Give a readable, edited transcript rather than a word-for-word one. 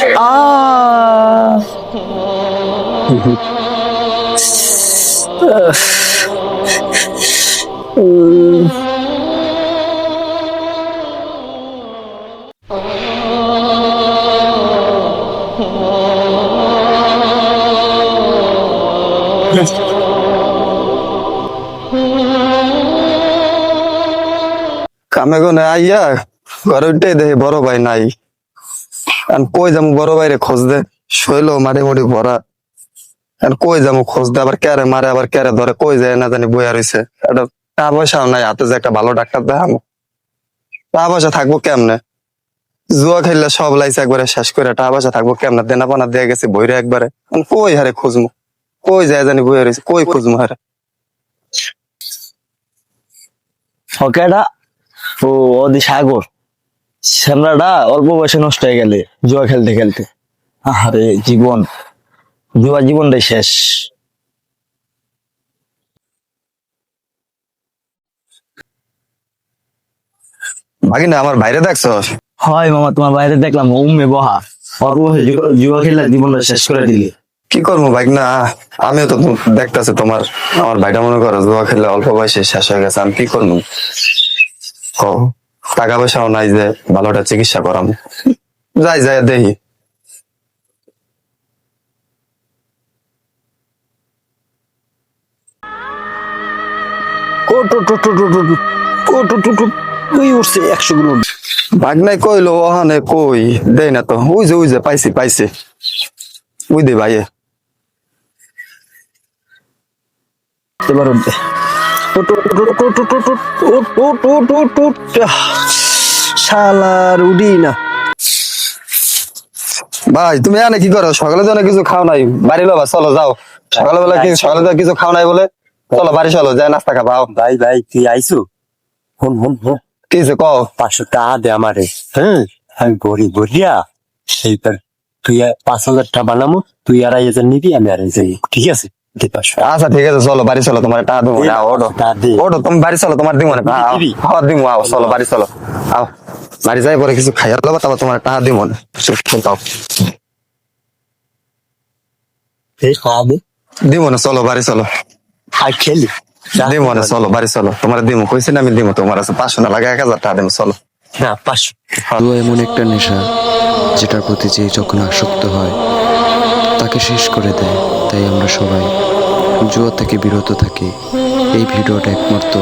আহ উম, কামে গনে আইয়া ঘরে উঠে দেখি বড় ভাই নাই। আর কই যাবো বড় ভাইরে খোঁজ দে, শৈল মারি মুড়ি ভরা। আর কই যাবো খোঁজ দে, আবার ক্যারে মারে আবার ক্যারে ধরে, কই যায় না জানি বইয়া রইছে। একটা টাকা পয়সাও নাই হাতে যে একটা ভালো ডাক্তার দেখামো। টাকা পয়সা থাকবো কেমনে? জুয়া খেললে সব লাইছে একবারে শেষ করে, টাকা পয়সা থাকবো কেমনে? দেনা পানা দিয়ে গেছে বইরে একবারে। এখন কই হারে খুঁজমু, কই যায় জানি বইয়া রইছে, কই খুঁজমু হারে? ওকেটা ও ওদি সাগর শ্যামলাটা অল্প বয়সে নষ্ট হয়ে গেলে জুয়া খেলতে খেলতে। আরে জীবন, জুয়া জীবনটাই শেষ। ভাগিনা আমার বাইরে দেখছো? হয় মামা, তোমার বাইরে দেখলাম উম্মে বহা, অল্প বয়সে জুয়া খেলে জীবনটা শেষ করে দিলে। কি করবো ভাগনা, আমিও তো দেখতেছি তোমার, আমার ভাইটা মনে করো জুয়া খেললে অল্প বয়সে শেষ হয়ে গেছে। আমি কি করবো? ও টাকা পয়সাও নাই যে ভালোটা চিকিৎসা করাম। যাই যাই দেখি। ও টো টো টো টো টো টো, ও টো টো টো, ওই উঠছে 100 গুলো। ভাগনাই কইলো ওখানে কই দেই না তো, ওই যে পাইছি পাইছি, ওই দে ভাইয়ে। এবার উঠবে। ও টো টো টো টো টো টো, ও টো টো টো টো টো। শালার উডি না। ভাই তুমি এনে কি করো? সকালে তো অনেক কিছু খাও নাই, বাড়ি লোবা চলো যাও। সকালবেলা কি সকালে তো কিছু খাও নাই বলে, চলো বাড়ি চলো, যাই নাস্তা খাবাও। ভাই ভাই তুই আইসু, হন হন হন, কি হয়েছে কও? 500 টাকা দে আমারে। হ্যাঁ আমি গড়ি গড়িয়া সেইবার তুই 5,000 টাকা বানামু, তুই 2,500 নিবি, আমি 2,500 নিবো। ঠিক আছে দে 500 টাকা। আচ্ছা ঠিক আছে, চলো বাড়ি চলো, তোমার টাকা দেবো। ওটো টাকা দে। ওটো, তুমি বাড়ি চলো, তোমার দিব না। দিবি? হ্যাঁ দিব, আও চলো বাড়ি চলো। আও বাড়ি যাই পরে কিছু খাইয়া লবা, তারপর তোমার টাকা দিব না। এই টাকা দে, দিব না, চলো বাড়ি চলো। আর খেলি দিব না, চলো বাড়ি চলো, তোমার দিব কইছি না আমি দিব। তোমার আছে 500 না লাগে 1,000 টাকা দিব, চলো। না 500। জুয়া এমন একটা নেশা যেটার প্রতি যে যখন আসক্ত হয় তাকে শেষ করে দেয়। তাই আমরা সবাই জুয়া থেকে বিরত থাকি। এই ভিডিওটা একমাত্র